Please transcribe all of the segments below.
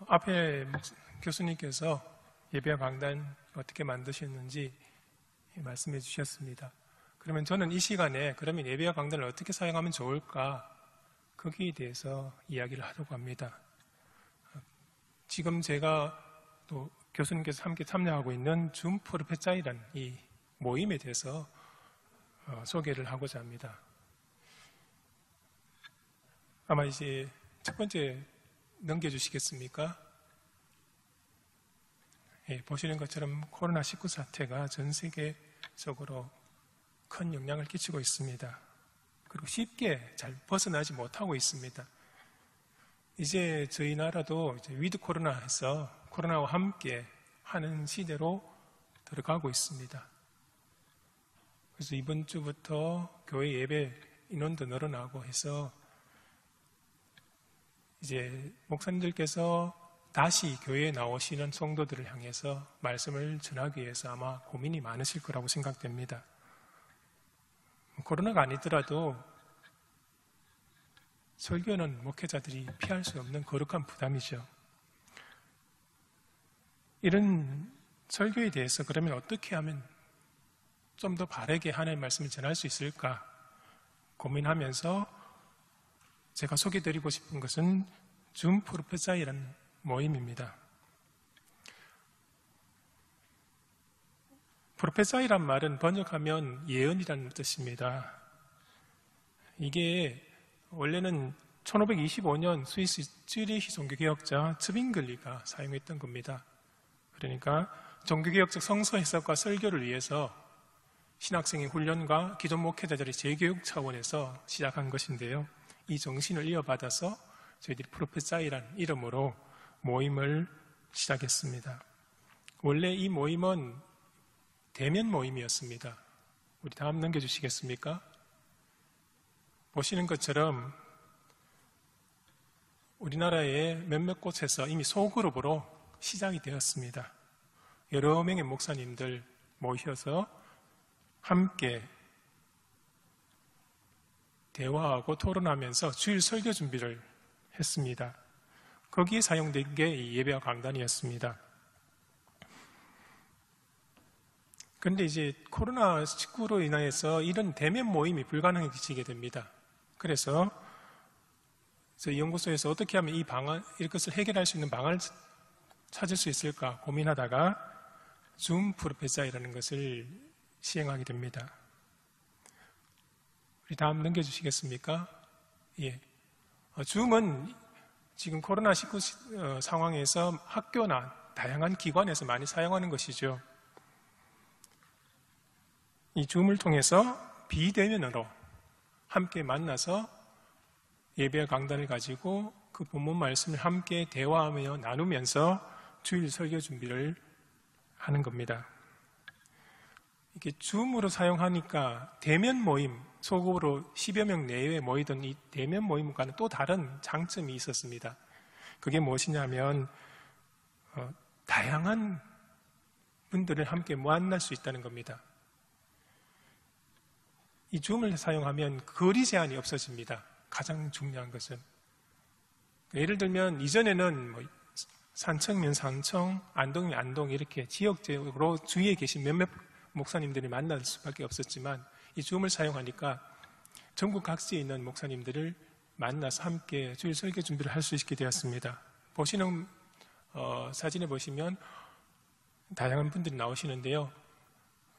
앞에 교수님께서 예배와 강단 어떻게 만드셨는지 말씀해 주셨습니다. 그러면 저는 이 시간에 그러면 예배와 강단을 어떻게 사용하면 좋을까? 거기에 대해서 이야기를 하려고 합니다. 지금 제가 또 교수님께서 함께 참여하고 있는 줌 프로페사이라는 이 모임에 대해서 소개를 하고자 합니다. 아마 이제 첫 번째 넘겨주시겠습니까? 예, 보시는 것처럼 코로나19 사태가 전 세계적으로 큰 영향을 끼치고 있습니다. 그리고 쉽게 잘 벗어나지 못하고 있습니다. 이제 저희 나라도 이제 위드 코로나 해서 코로나와 함께 하는 시대로 들어가고 있습니다. 그래서 이번 주부터 교회 예배 인원도 늘어나고 해서 이제 목사님들께서 다시 교회에 나오시는 성도들을 향해서 말씀을 전하기 위해서 아마 고민이 많으실 거라고 생각됩니다. 코로나가 아니더라도 설교는 목회자들이 피할 수 없는 거룩한 부담이죠. 이런 설교에 대해서 그러면 어떻게 하면 좀 더 바르게 하나님의 말씀을 전할 수 있을까 고민하면서 제가 소개드리고 싶은 것은 줌 프로페사이라는 모임입니다. 프로페사이란 말은 번역하면 예언이라는 뜻입니다. 이게 원래는 1525년 스위스 쯔리히 종교개혁자 츠빙글리가 사용했던 겁니다. 그러니까 종교개혁적 성서 해석과 설교를 위해서 신학생의 훈련과 기존 목회자들의 재교육 차원에서 시작한 것인데요. 이 정신을 이어받아서 저희들이 프로페사이라는 이름으로 모임을 시작했습니다. 원래 이 모임은 대면 모임이었습니다. 우리 다음 넘겨주시겠습니까? 보시는 것처럼 우리나라의 몇몇 곳에서 이미 소그룹으로 시작이 되었습니다. 여러 명의 목사님들 모셔서 함께 대화하고 토론하면서 주일 설교 준비를 했습니다. 거기에 사용된 게 이 예배와 강단이었습니다. 그런데 이제 코로나19로 인해서 이런 대면 모임이 불가능해지게 됩니다. 그래서 저희 연구소에서 어떻게 하면 이것을 해결할 수 있는 방안을 찾을 수 있을까 고민하다가 줌 프로페사이라는 것을 시행하게 됩니다. 우리 다음 넘겨주시겠습니까? 예. 줌은 지금 코로나19 상황에서 학교나 다양한 기관에서 많이 사용하는 것이죠. 이 줌을 통해서 비대면으로 함께 만나서 예배와 강단을 가지고 그 본문 말씀을 함께 대화하며 나누면서 주일 설교 준비를 하는 겁니다. 이게 줌으로 사용하니까 대면 모임, 소그룹으로 10여 명 내외에 모이던 이 대면 모임과는 또 다른 장점이 있었습니다. 그게 무엇이냐면 다양한 분들을 함께 만날 수 있다는 겁니다. 이 줌을 사용하면 거리 제한이 없어집니다. 가장 중요한 것은. 예를 들면 이전에는 산청면 산청, 안동면 안동 이렇게 지역적으로 주위에 계신 몇몇 목사님들이 만날 수밖에 없었지만 이 줌을 사용하니까 전국 각지에 있는 목사님들을 만나서 함께 주일 설교 준비를 할 수 있게 되었습니다. 보시는 사진에 보시면 다양한 분들이 나오시는데요.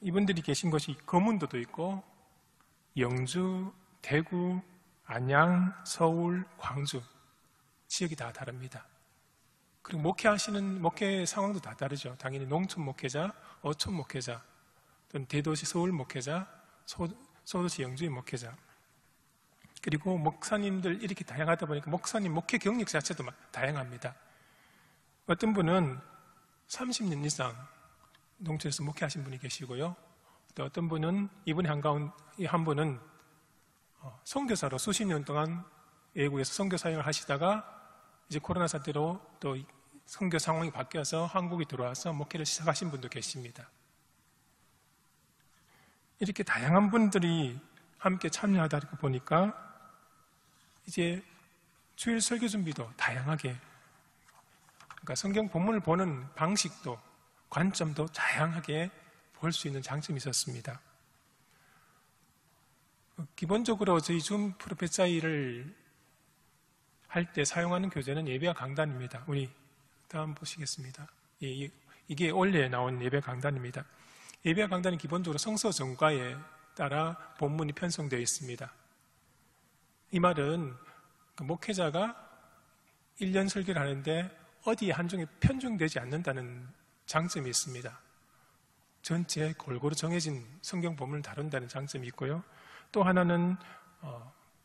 이분들이 계신 곳이 거문도도 있고 영주, 대구, 안양, 서울, 광주 지역이 다 다릅니다. 그리고 목회 상황도 다 다르죠. 당연히 농촌 목회자, 어촌 목회자, 또는 대도시 서울 목회자, 소도시 영주의 목회자. 그리고 목사님들 이렇게 다양하다 보니까 목사님 목회 경력 자체도 다양합니다. 어떤 분은 30년 이상 농촌에서 목회하신 분이 계시고요. 또 어떤 분은 이분의 한 분은 선교사로 수십 년 동안 외국에서 선교 사역을 하시다가 이제 코로나 사태로 또 선교 상황이 바뀌어서 한국에 들어와서 목회를 시작하신 분도 계십니다. 이렇게 다양한 분들이 함께 참여하다 보니까 이제 주일 설교 준비도 다양하게 그러니까 성경 본문을 보는 방식도 관점도 다양하게 볼 수 있는 장점이 있었습니다. 기본적으로 저희 줌 프로페사이를 할 때 사용하는 교재는 예배와 강단입니다. 우리 다음 보시겠습니다. 이게 원래 나온 예배 강단입니다. 예배와 강단은 기본적으로 성서 정과에 따라 본문이 편성되어 있습니다. 이 말은 목회자가 1년 설교를 하는데 어디에 한쪽에 편중되지 않는다는 장점이 있습니다. 전체 골고루 정해진 성경 본문을 다룬다는 장점이 있고요. 또 하나는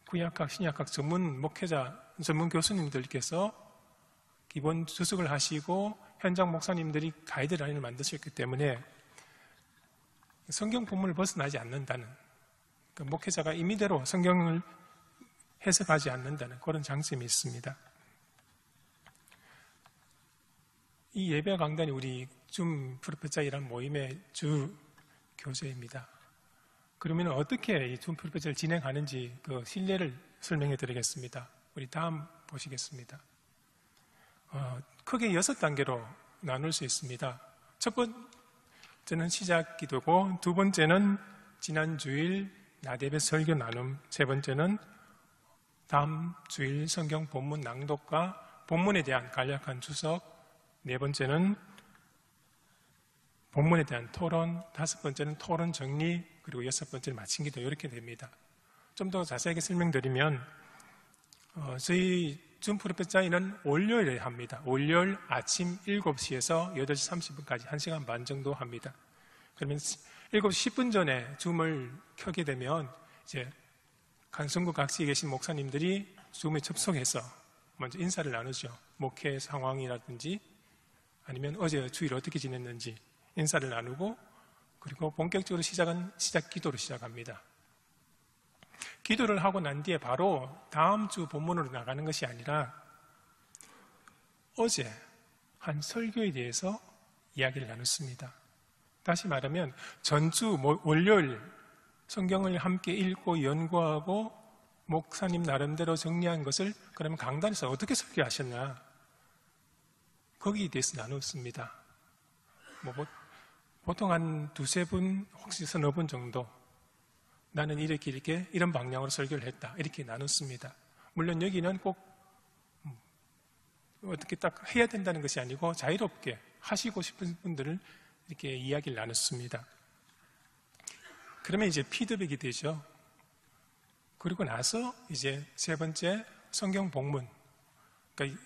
구약학, 신약학 전문 목회자, 전문 교수님들께서 기본 주석을 하시고 현장 목사님들이 가이드라인을 만드셨기 때문에 성경 본문을 벗어나지 않는다는, 그러니까 목회자가 임의대로 성경을 해석하지 않는다는 그런 장점이 있습니다. 이 예배 강단이 우리 줌 프로페사이라는 모임의 주 교재입니다. 그러면 어떻게 이 줌 프로페사를 진행하는지 그 실례를 설명해 드리겠습니다. 우리 다음 보시겠습니다. 크게 6단계로 나눌 수 있습니다. 첫 번째는 시작 기도고, 두 번째는 지난 주일 나대배 설교 나눔, 세 번째는 다음 주일 성경 본문 낭독과 본문에 대한 간략한 주석, 네 번째는 본문에 대한 토론, 다섯 번째는 토론 정리, 그리고 여섯 번째는 마친 기도, 이렇게 됩니다. 좀 더 자세하게 설명드리면 저희 줌 프로페사이는 월요일에 합니다. 월요일 아침 7시에서 8시 30분까지 1시간 반 정도 합니다. 그러면 7시 10분 전에 줌을 켜게 되면 이제 강성구 각지에 계신 목사님들이 줌에 접속해서 먼저 인사를 나누죠. 목회 상황이라든지 아니면 어제 주일 어떻게 지냈는지 인사를 나누고, 그리고 본격적으로 시작 기도로 시작합니다. 기도를 하고 난 뒤에 바로 다음 주 본문으로 나가는 것이 아니라 어제 한 설교에 대해서 이야기를 나눴습니다. 다시 말하면 전주 월요일 성경을 함께 읽고 연구하고 목사님 나름대로 정리한 것을 그러면 강단에서 어떻게 설교하셨나, 거기에 대해서 나눴습니다. 보통 한 두세 분, 혹시 서너 분 정도, 나는 이렇게 이런 방향으로 설교를 했다, 이렇게 나눴습니다. 물론 여기는 꼭 어떻게 딱 해야 된다는 것이 아니고 자유롭게 하시고 싶은 분들을 이렇게 이야기를 나눴습니다. 그러면 이제 피드백이 되죠. 그리고 나서 이제 세 번째 성경 본문, 그러니까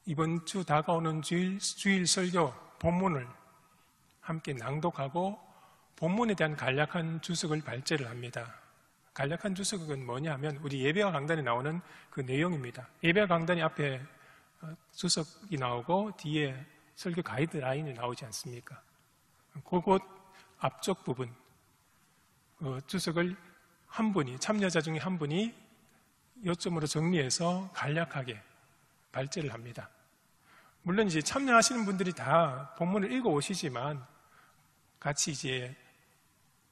이번 주 다가오는 주일 설교 본문을 함께 낭독하고 본문에 대한 간략한 주석을 발제를 합니다. 간략한 주석은 뭐냐 하면 우리 예배와 강단에 나오는 그 내용입니다. 예배와 강단이 앞에 주석이 나오고 뒤에 설교 가이드라인이 나오지 않습니까? 그곳 앞쪽 부분 주석을 한 분이, 참여자 중에 한 분이 요점으로 정리해서 간략하게 발제를 합니다. 물론 이제 참여하시는 분들이 다 본문을 읽어 오시지만 같이 이제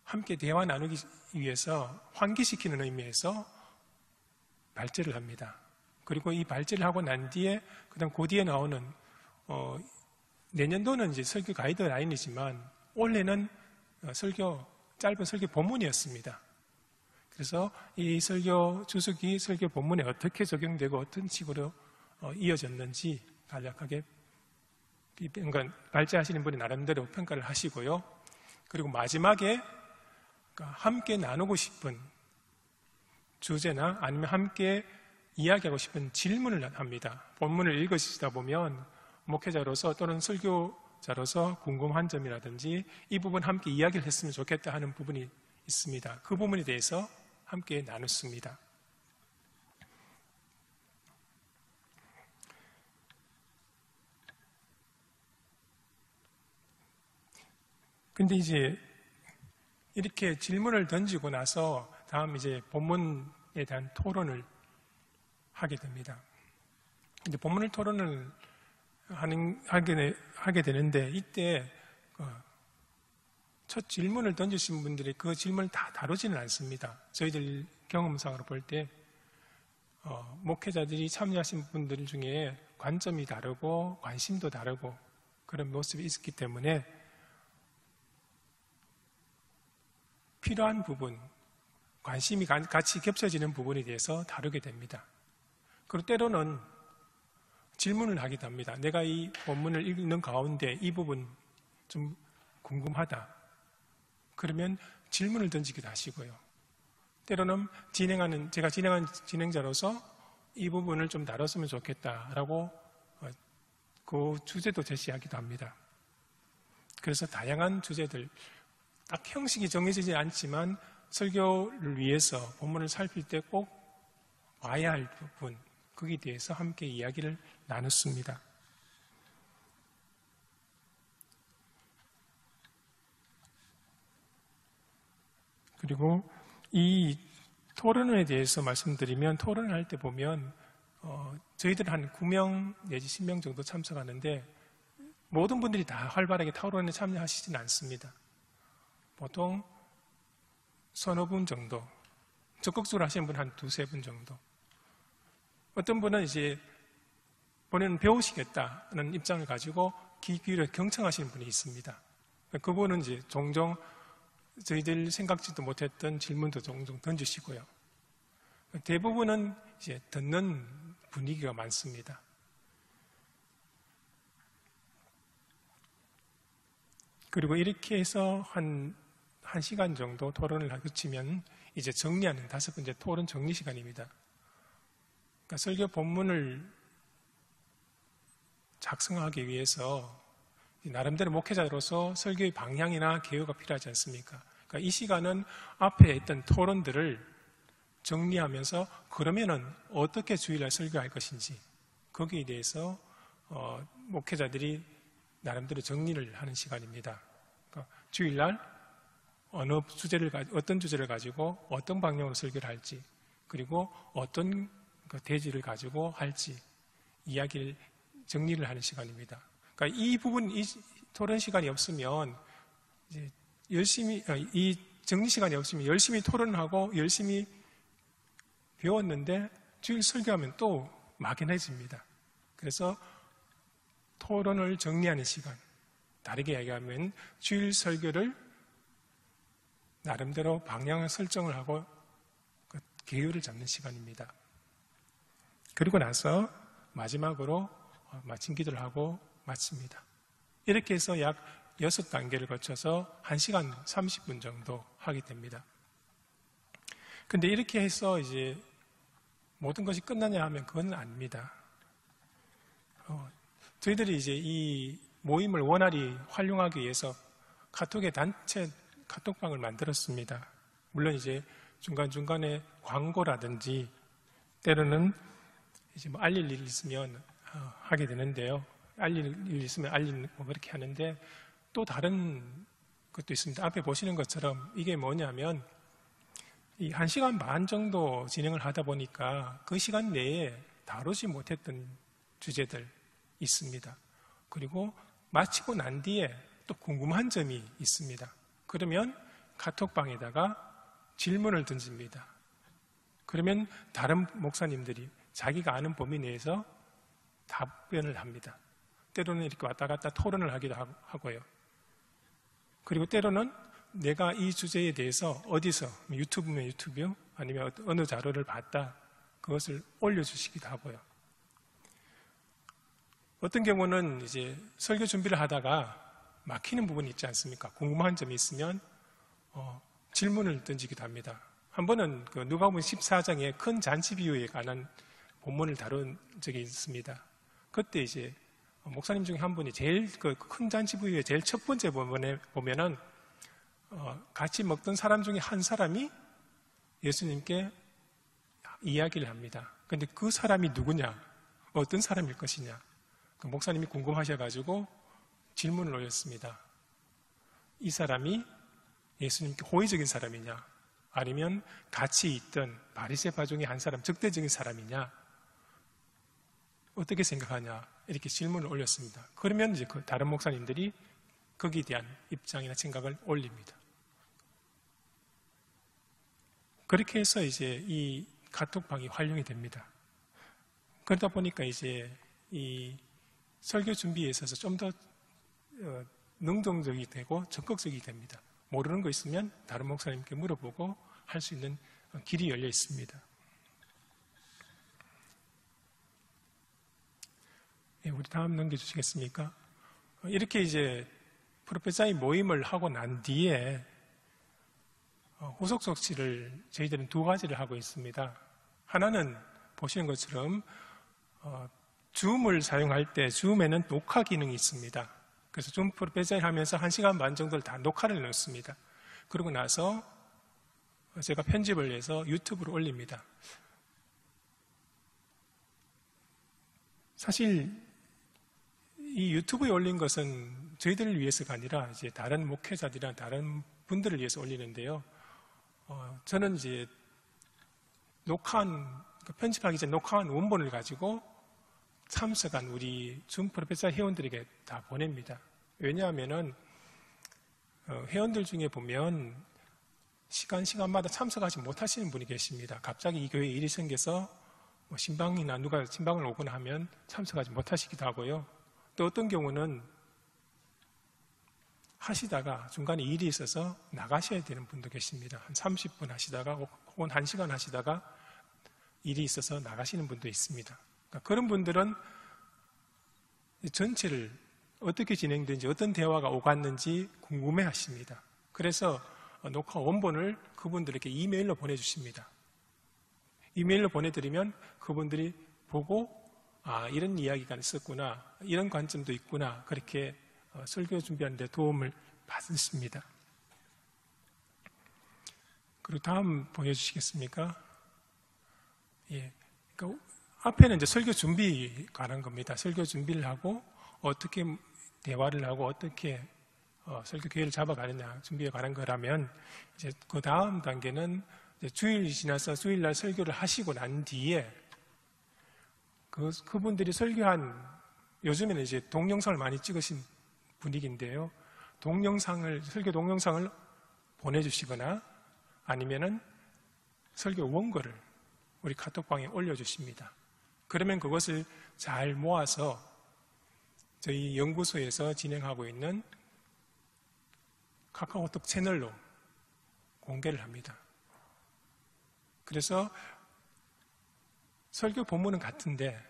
함께 대화 나누기 위해서 환기시키는 의미에서 발제를 합니다. 그리고 이 발제를 하고 난 뒤에 그다음 그 뒤에 나오는 내년도는 이제 설교 가이드라인이지만 올해는 짧은 설교 본문이었습니다. 그래서 이 설교 주석이 설교 본문에 어떻게 적용되고 어떤 식으로 이어졌는지 간략하게 발제하시는 분이 나름대로 평가를 하시고요. 그리고 마지막에 함께 나누고 싶은 주제나 아니면 함께 이야기하고 싶은 질문을 합니다. 본문을 읽으시다 보면 목회자로서 또는 설교자로서 궁금한 점이라든지 이 부분 함께 이야기를 했으면 좋겠다 하는 부분이 있습니다. 그 부분에 대해서 함께 나눴습니다. 근데 이제 이렇게 질문을 던지고 나서 다음 이제 본문에 대한 토론을 하게 됩니다. 근데 본문을 토론을 하게 되는데 이때 첫 질문을 던지신 분들이 그 질문을 다 다루지는 않습니다. 저희들 경험상으로 볼 때 목회자들이 참여하신 분들 중에 관점이 다르고 관심도 다르고 그런 모습이 있기 때문에 필요한 부분, 관심이 같이 겹쳐지는 부분에 대해서 다루게 됩니다. 그리고 때로는 질문을 하기도 합니다. 내가 이 본문을 읽는 가운데 이 부분 좀 궁금하다. 그러면 질문을 던지기도 하시고요. 때로는 제가 진행하는 진행자로서 이 부분을 좀 다뤘으면 좋겠다라고 그 주제도 제시하기도 합니다. 그래서 다양한 주제들, 딱 형식이 정해지지 않지만 설교를 위해서 본문을 살필 때 꼭 와야 할 부분, 거기에 대해서 함께 이야기를 나눴습니다. 그리고 이 토론에 대해서 말씀드리면 토론을 할 때 보면 저희들 한 9명 내지 10명 정도 참석하는데 모든 분들이 다 활발하게 토론에 참여하시진 않습니다. 보통 서너 분 정도, 적극적으로 하시는 분 한 두세 분 정도. 어떤 분은 이제 본인은 배우시겠다는 입장을 가지고 귀 기울여 경청하시는 분이 있습니다. 그분은 이제 종종 저희들 생각지도 못했던 질문도 종종 던지시고요. 대부분은 이제 듣는 분위기가 많습니다. 그리고 이렇게 해서 한 시간 정도 토론을 거치면 이제 정리하는 5번째 토론 정리 시간입니다. 그러니까 설교 본문을 작성하기 위해서 나름대로 목회자로서 설교의 방향이나 개요가 필요하지 않습니까? 그러니까 이 시간은 앞에 있던 토론들을 정리하면서 그러면은 어떻게 주일날 설교할 것인지 거기에 대해서 목회자들이 나름대로 정리를 하는 시간입니다. 그러니까 주일날 어떤 주제를 가지고 어떤 방향으로 설교를 할지 그리고 어떤 대지를 가지고 할지 이야기를 정리를 하는 시간입니다. 그러니까 이 토론 시간이 없으면 이제 이 정리 시간이 없으면 열심히 토론하고 열심히 배웠는데 주일 설교하면 또 막연해집니다. 그래서 토론을 정리하는 시간, 다르게 얘기하면 주일 설교를 나름대로 방향을 설정을 하고 계율을 잡는 시간입니다. 그리고 나서 마지막으로 마침 기도를 하고 마칩니다. 이렇게 해서 약 6단계를 거쳐서 1시간 30분 정도 하게 됩니다. 근데 이렇게 해서 이제 모든 것이 끝나냐 하면 그건 아닙니다. 저희들이 이제 이 모임을 원활히 활용하기 위해서 카톡의 단체 카톡방을 만들었습니다. 물론 이제 중간중간에 광고라든지 때로는 이제 뭐 알릴 일이 있으면 하게 되는데요. 알릴 일이 있으면 알리고 그렇게 하는데 또 다른 것도 있습니다. 앞에 보시는 것처럼 이게 뭐냐면 이 1시간 반 정도 진행을 하다 보니까 그 시간 내에 다루지 못했던 주제들 있습니다. 그리고 마치고 난 뒤에 또 궁금한 점이 있습니다. 그러면 카톡방에다가 질문을 던집니다. 그러면 다른 목사님들이 자기가 아는 범위 내에서 답변을 합니다. 때로는 이렇게 왔다 갔다 토론을 하기도 하고요. 그리고 때로는 내가 이 주제에 대해서 어디서, 유튜브면 유튜브, 아니면 어느 자료를 봤다, 그것을 올려주시기도 하고요. 어떤 경우는 이제 설교 준비를 하다가 막히는 부분이 있지 않습니까? 궁금한 점이 있으면 질문을 던지기도 합니다. 한 번은 누가복음 14장의 큰 잔치 비유에 관한 본문을 다룬 적이 있습니다. 그때 이제 목사님 중에 한 분이 제일 큰 잔치 비유의 제일 첫 번째 본문에 보면은 같이 먹던 사람 중에 한 사람이 예수님께 이야기를 합니다. 그런데 그 사람이 누구냐? 어떤 사람일 것이냐? 목사님이 궁금하셔가지고 질문을 올렸습니다. 이 사람이 예수님께 호의적인 사람이냐? 아니면 같이 있던 바리새파 중에 한 사람, 적대적인 사람이냐? 어떻게 생각하냐? 이렇게 질문을 올렸습니다. 그러면 이제 다른 목사님들이 거기에 대한 입장이나 생각을 올립니다. 그렇게 해서 이제 이 카톡방이 활용이 됩니다. 그러다 보니까 이제 이 설교 준비에 있어서 좀 더 능동적이 되고 적극적이 됩니다. 모르는 거 있으면 다른 목사님께 물어보고 할 수 있는 길이 열려 있습니다. 네, 우리 다음 넘겨주시겠습니까? 이렇게 이제 프로페사의 모임을 하고 난 뒤에 후속 조치를 저희들은 두 가지를 하고 있습니다. 하나는 보시는 것처럼 줌을 사용할 때 줌에는 녹화 기능이 있습니다. 그래서 줌 프로페사를 하면서 1시간 반 정도를 다 녹화를 넣습니다. 그러고 나서 제가 편집을 해서 유튜브로 올립니다. 사실 이 유튜브에 올린 것은 저희들을 위해서가 아니라 이제 다른 목회자들이나 다른 분들을 위해서 올리는데요. 저는 이제 편집하기 전에 녹화한 원본을 가지고 참석한 우리 줌 프로페서 회원들에게 다 보냅니다. 왜냐하면은 회원들 중에 보면 시간마다 참석하지 못하시는 분이 계십니다. 갑자기 이 교회에 일이 생겨서 신방이나 누가 신방을 오거나 하면 참석하지 못하시기도 하고요. 또 어떤 경우는 하시다가 중간에 일이 있어서 나가셔야 되는 분도 계십니다. 한 30분 하시다가 혹은 1시간 하시다가 일이 있어서 나가시는 분도 있습니다. 그러니까 그런 분들은 전체를 어떻게 진행되는지 어떤 대화가 오갔는지 궁금해 하십니다. 그래서 녹화 원본을 그분들에게 이메일로 보내주십니다. 이메일로 보내드리면 그분들이 보고 이런 이야기가 있었구나, 이런 관점도 있구나, 그렇게 설교 준비하는 데 도움을 받습니다. 그리고 다음 보여주시겠습니까? 예. 그러니까 앞에는 이제 설교 준비에 관한 겁니다. 설교 준비를 하고 어떻게 대화를 하고 어떻게 설교 기회를 잡아가느냐 준비에 관한 거라면, 이제 그 다음 단계는 이제 주일이 지나서 주일날 설교를 하시고 난 뒤에 그분들이 설교한, 요즘에는 이제 동영상을 많이 찍으신 분위기인데요. 설교 동영상을 보내주시거나 아니면은 설교 원고를 우리 카톡방에 올려주십니다. 그러면 그것을 잘 모아서 저희 연구소에서 진행하고 있는 카카오톡 채널로 공개를 합니다. 그래서 설교 본문은 같은데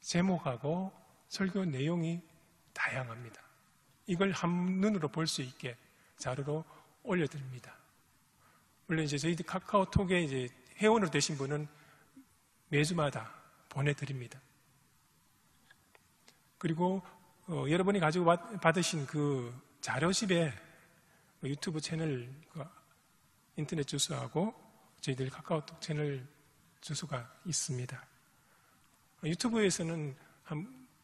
제목하고 설교 내용이 다양합니다. 이걸 한눈으로 볼 수 있게 자료로 올려드립니다. 물론 이제 저희 카카오톡에 이제 회원으로 되신 분은 매주마다 보내드립니다. 그리고 여러분이 가지고 받으신 그 자료집에 유튜브 채널 인터넷 주소하고 저희들 카카오톡 채널 주소가 있습니다. 유튜브에서는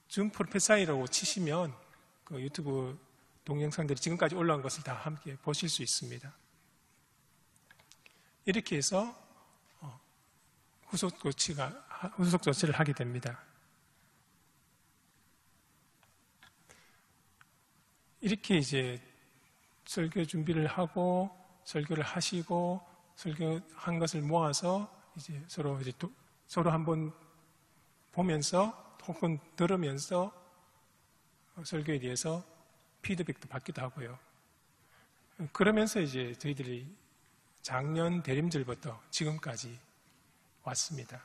줌 프로페사이라고 치시면 그 유튜브 동영상들이 지금까지 올라온 것을 다 함께 보실 수 있습니다. 이렇게 해서 후속 조치를 하게 됩니다. 이렇게 이제 설교 준비를 하고 설교를 하시고 설교한 것을 모아서 이제 서로 한번 보면서 혹은 들으면서 설교에 대해서 피드백도 받기도 하고요. 그러면서 이제 저희들이 작년 대림절부터 지금까지 왔습니다.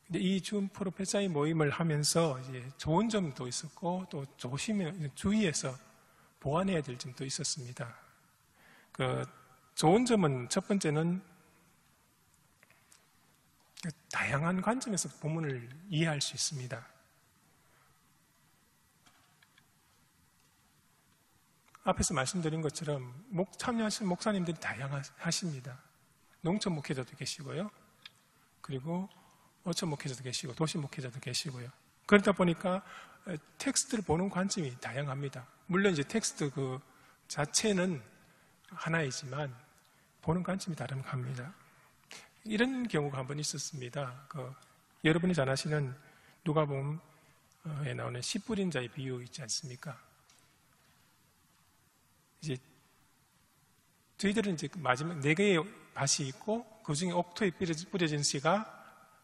근데 이 줌 프로페사의 모임을 하면서 이제 좋은 점도 있었고 또 주의해서 보완해야 될 점도 있었습니다. 그 좋은 점은 첫 번째는 다양한 관점에서 본문을 이해할 수 있습니다. 앞에서 말씀드린 것처럼 참여하신 목사님들이 다양하십니다. 농촌 목회자도 계시고요. 그리고 어촌 목회자도 계시고 도시 목회자도 계시고요. 그러다 보니까 텍스트를 보는 관점이 다양합니다. 물론 이제 텍스트 그 자체는 하나이지만 보는 관점이 다양합니다. 이런 경우가 한 번 있었습니다. 여러분이 잘 아시는 누가복음에 나오는 씨 뿌린 자의 비유 있지 않습니까? 이제 저희들은 이제 마지막 4개의 밭이 있고 그 중에 옥토에 뿌려진 씨가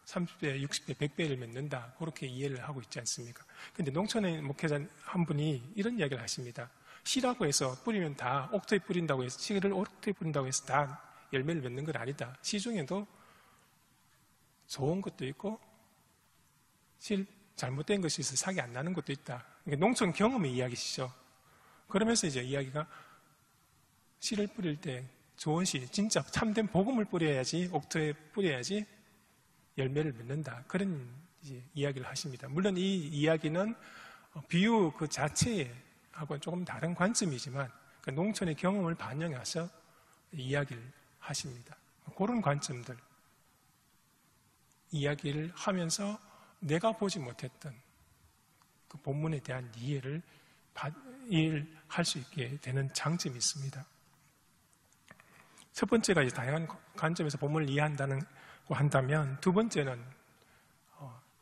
30배, 60배, 100배를 맺는다. 그렇게 이해를 하고 있지 않습니까? 근데 농촌의 목회자 한 분이 이런 이야기를 하십니다. 씨라고 해서 뿌리면 다 옥토에 뿌린다고 해서, 씨를 옥토에 뿌린다고 해서 다 열매를 맺는 건 아니다. 씨 중에도 좋은 것도 있고 실 잘못된 것이 있어 사기 안 나는 것도 있다. 그러니까 농촌 경험의 이야기시죠. 그러면서 이제 이야기가 씨를 뿌릴 때 좋은 씨, 진짜 참된 복음을 뿌려야지, 옥토에 뿌려야지 열매를 맺는다. 그런 이제 이야기를 하십니다. 물론 이 이야기는 비유 그 자체에 하고는 조금 다른 관점이지만 그러니까 농촌의 경험을 반영해서 이야기를 하십니다. 그런 관점들 이야기를 하면서 내가 보지 못했던 그 본문에 대한 이해를 할 수 있게 되는 장점이 있습니다. 첫 번째가 이제 다양한 관점에서 본문을 이해한다고 한다면, 두 번째는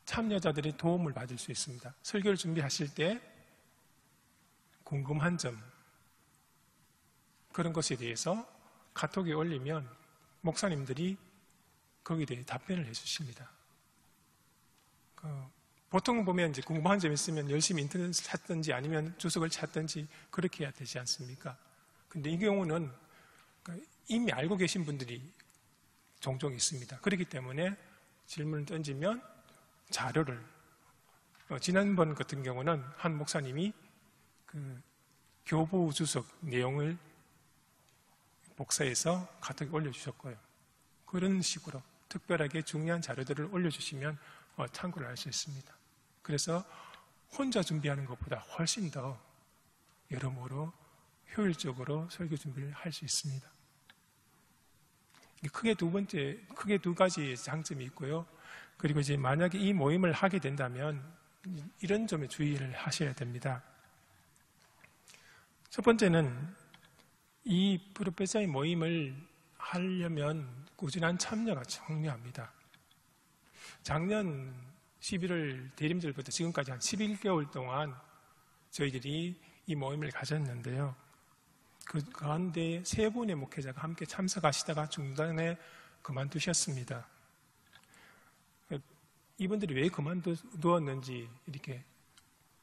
참여자들이 도움을 받을 수 있습니다. 설교를 준비하실 때 궁금한 점, 그런 것에 대해서 카톡에 올리면 목사님들이 거기에 대해 답변을 해주십니다. 보통 보면 이제 궁금한 점이 있으면 열심히 인터넷을 찾든지 아니면 주석을 찾든지 그렇게 해야 되지 않습니까? 근데 이 경우는 이미 알고 계신 분들이 종종 있습니다. 그렇기 때문에 질문을 던지면 자료를, 지난번 같은 경우는 한 목사님이 그 교부 주석 내용을 복사해서 카톡에 올려주셨고요. 그런 식으로 특별하게 중요한 자료들을 올려주시면 참고를 할 수 있습니다. 그래서 혼자 준비하는 것보다 훨씬 더 여러모로 효율적으로 설교 준비를 할 수 있습니다. 크게 두 가지 장점이 있고요. 그리고 이제 만약에 이 모임을 하게 된다면 이런 점에 주의를 하셔야 됩니다. 첫 번째는 이 프로페서의 모임을 하려면 꾸준한 참여가 중요합니다. 작년 11월 대림절부터 지금까지 한 11개월 동안 저희들이 이 모임을 가졌는데요. 그 가운데 세 분의 목회자가 함께 참석하시다가 중단에 그만두셨습니다. 이분들이 왜 그만두었는지 이렇게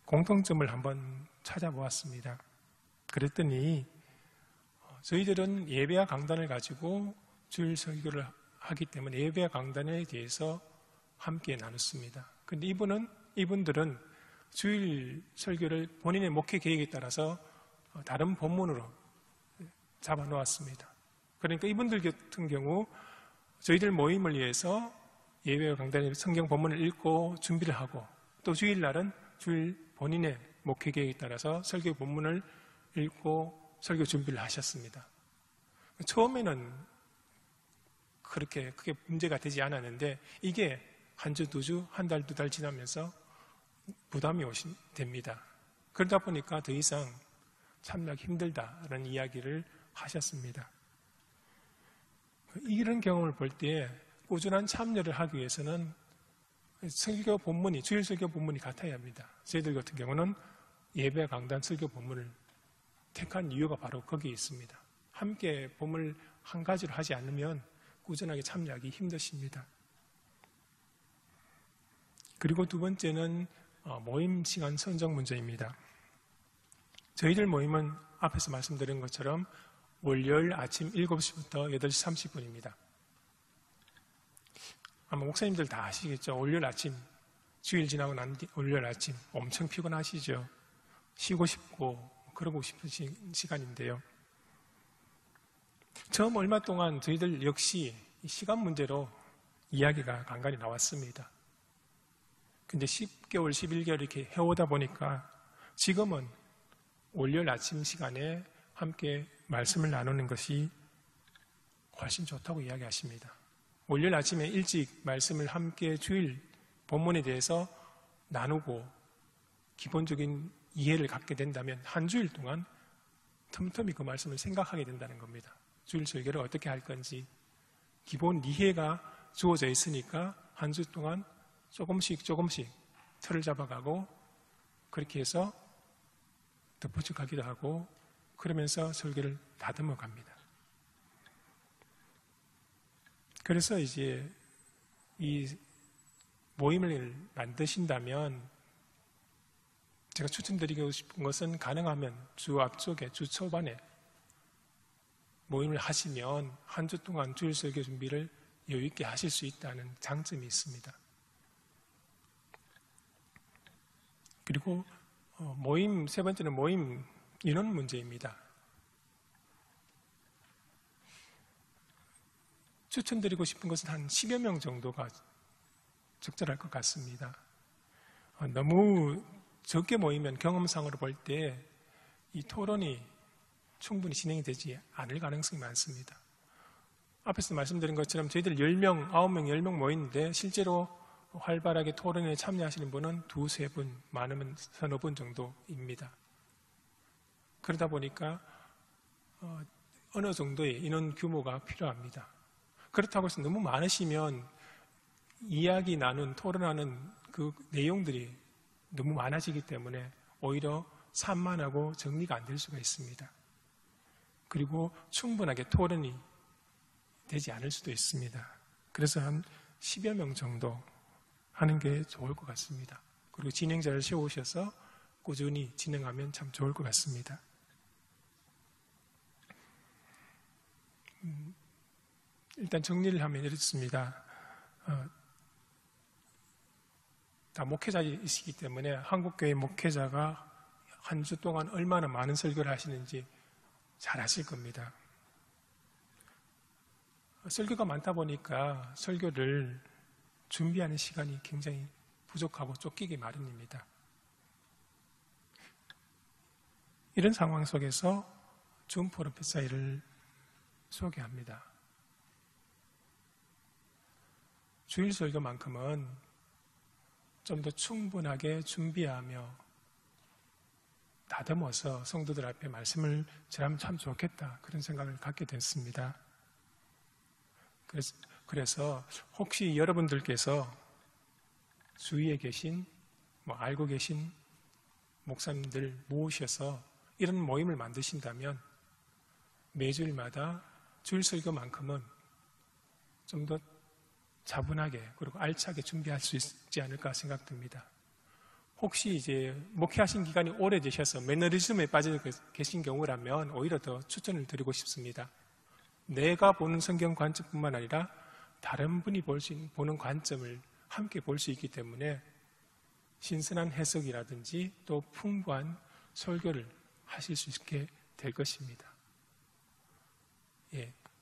공통점을 한번 찾아보았습니다. 그랬더니 저희들은 예배와 강단을 가지고 주일 설교를 하기 때문에 예배와 강단에 대해서 함께 나눴습니다. 근데 이분들은 주일 설교를 본인의 목회 계획에 따라서 다른 본문으로 잡아놓았습니다. 그러니까 이분들 같은 경우 저희들 모임을 위해서 예배와 강단의 성경 본문을 읽고 준비를 하고 또 주일날은 주일 본인의 목회 계획에 따라서 설교 본문을 읽고 설교 준비를 하셨습니다. 처음에는 그렇게 크게 문제가 되지 않았는데 이게 한 주, 두 주, 한 달, 두 달 지나면서 부담이 됩니다. 그러다 보니까 더 이상 참여하기 힘들다라는 이야기를 하셨습니다. 이런 경험을 볼 때 꾸준한 참여를 하기 위해서는 설교 본문이, 주일 설교 본문이 같아야 합니다. 저희들 같은 경우는 예배 강단 설교 본문을 택한 이유가 바로 거기에 있습니다. 함께 본문을 한 가지로 하지 않으면 꾸준하게 참여하기 힘드십니다. 그리고 두 번째는 모임 시간 선정 문제입니다. 저희들 모임은 앞에서 말씀드린 것처럼 월요일 아침 7시부터 8시 30분입니다. 아마 목사님들 다 아시겠죠? 월요일 아침, 주일 지나고 난 뒤 월요일 아침 엄청 피곤하시죠? 쉬고 싶고 그러고 싶은 시간인데요. 처음 얼마 동안 저희들 역시 시간 문제로 이야기가 간간히 나왔습니다. 근데 10개월, 11개월 이렇게 해오다 보니까 지금은 월요일 아침 시간에 함께 말씀을 나누는 것이 훨씬 좋다고 이야기하십니다. 월요일 아침에 일찍 말씀을 함께 주일 본문에 대해서 나누고 기본적인 이해를 갖게 된다면 한 주일 동안 틈틈이 그 말씀을 생각하게 된다는 겁니다. 주일 설교를 어떻게 할 건지 기본 이해가 주어져 있으니까 한 주 동안 조금씩 틀을 잡아가고 그렇게 해서 덧붙여 가기도 하고 그러면서 설교를 다듬어 갑니다. 그래서 이제 이 모임을 만드신다면 제가 추천드리고 싶은 것은 가능하면 주 앞쪽에, 주 초반에 모임을 하시면 한 주 동안 주일 설교 준비를 여유 있게 하실 수 있다는 장점이 있습니다. 그리고 세 번째는 모임 인원 문제입니다. 추천드리고 싶은 것은 한 10여 명 정도가 적절할 것 같습니다. 너무 적게 모이면 경험상으로 볼 때 이 토론이 충분히 진행이 되지 않을 가능성이 많습니다. 앞에서 말씀드린 것처럼 저희들 10명, 9명, 10명 모이는데 실제로 활발하게 토론에 참여하시는 분은 2-3분, 많으면 3-4분 정도입니다. 그러다 보니까 어느 정도의 인원 규모가 필요합니다. 그렇다고 해서 너무 많으시면 이야기 나눈, 토론하는 그 내용들이 너무 많아지기 때문에 오히려 산만하고 정리가 안 될 수가 있습니다. 그리고 충분하게 토론이 되지 않을 수도 있습니다. 그래서 한 10여 명 정도 하는 게 좋을 것 같습니다. 그리고 진행자를 세우셔서 꾸준히 진행하면 참 좋을 것 같습니다. 일단 정리를 하면 이렇습니다. 다 목회자이시기 때문에 한국교회 목회자가 한 주 동안 얼마나 많은 설교를 하시는지 잘 아실 겁니다. 설교가 많다 보니까 설교를 준비하는 시간이 굉장히 부족하고 쫓기기 마련입니다. 이런 상황 속에서 준 프로페사이를 소개합니다. 주일 설교만큼은 좀 더 충분하게 준비하며 다듬어서 성도들 앞에 말씀을 전하면 참 좋겠다, 그런 생각을 갖게 됐습니다. 그래서 혹시 여러분들께서 주위에 계신, 알고 계신 목사님들 모으셔서 이런 모임을 만드신다면 매주일마다 주일 설교만큼은 좀 더 차분하게 그리고 알차게 준비할 수 있지 않을까 생각됩니다. 혹시 이제 목회하신 기간이 오래되셔서 매너리즘에 빠져 계신 경우라면 오히려 더 추천을 드리고 싶습니다. 내가 보는 성경 관점뿐만 아니라 다른 분이 보는 관점을 함께 볼 수 있기 때문에 신선한 해석이라든지 또 풍부한 설교를 하실 수 있게 될 것입니다.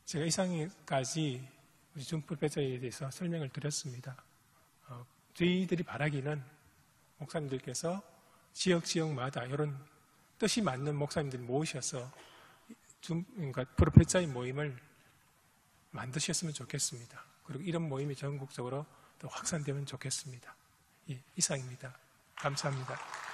제가 이상까지 우리 준 프로페서에 대해서 설명을 드렸습니다. 저희들이 바라기는 목사님들께서 지역마다 이런 뜻이 맞는 목사님들 모으셔서 그러니까 프로페서의 모임을 만드셨으면 좋겠습니다. 그리고 이런 모임이 전국적으로 더 확산되면 좋겠습니다. 이상입니다. 감사합니다.